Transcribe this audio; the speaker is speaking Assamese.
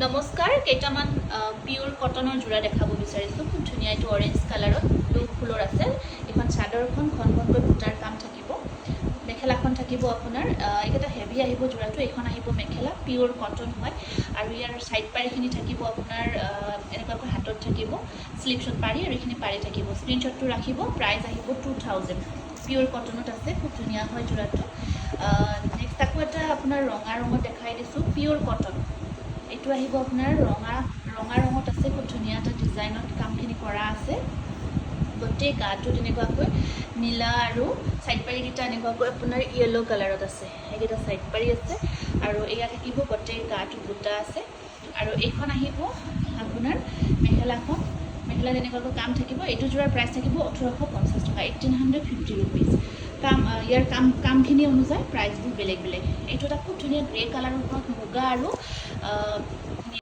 নমস্কাৰ কেইটামান পিওৰ কটনৰ যোৰা দেখাব বিচাৰিছোঁ খুব ধুনীয়া এইটো অৰেঞ্জ কালাৰত ব্লু ফুলৰ আছে এখন চাদৰখন ঘনকৈ বুটাৰ কাম থাকিব মেখেলাখন থাকিব আপোনাৰ এইকেইটা হেভি আহিব যোৰাটো এইখন আহিব মেখেলা পিওৰ কটন হয় আৰু ইয়াৰ সাইড পাৰিখিনি থাকিব আপোনাৰ এনেকুৱাকৈ হাতত থাকিব স্লিপছত পাৰি আৰু এইখিনি পাৰি থাকিব স্ক্ৰীনশ্বটটো ৰাখিব প্ৰাইস আহিব 2000 পিওৰ কটনত আছে খুব ধুনীয়া হয় যোৰাটো নেক্সট আকৌ এটা আপোনাৰ ৰঙা ৰঙত দেখাই দিছোঁ পিওৰ কটন এইটো আহিব আপোনাৰ ৰঙা ৰঙত আছে খুব ধুনীয়া এটা ডিজাইনত কামখিনি কৰা আছে গোটেই গাটো তেনেকুৱাকৈ নীলা আৰু সাইড পাৰিকেইটা এনেকুৱাকৈ আপোনাৰ ইয়েলো কালাৰত আছে এইকেইটা সাইড পাৰি আছে আৰু এয়া থাকিব গোটেই গাটো বুটা আছে আৰু এইখন আহিব আপোনাৰ মেখেলা তেনেকুৱাকৈ কাম থাকিব এইটো যোৰাৰ প্ৰাইচ থাকিব 1850 টকা 1850 ৰুপিজ কাম ইয়াৰ কামখিনি অনুযায়ী প্ৰাইচবোৰ বেলেগ এইটো এটা খুব ধুনীয়া গ্ৰে কালাৰৰ ওপৰত মুগা আৰু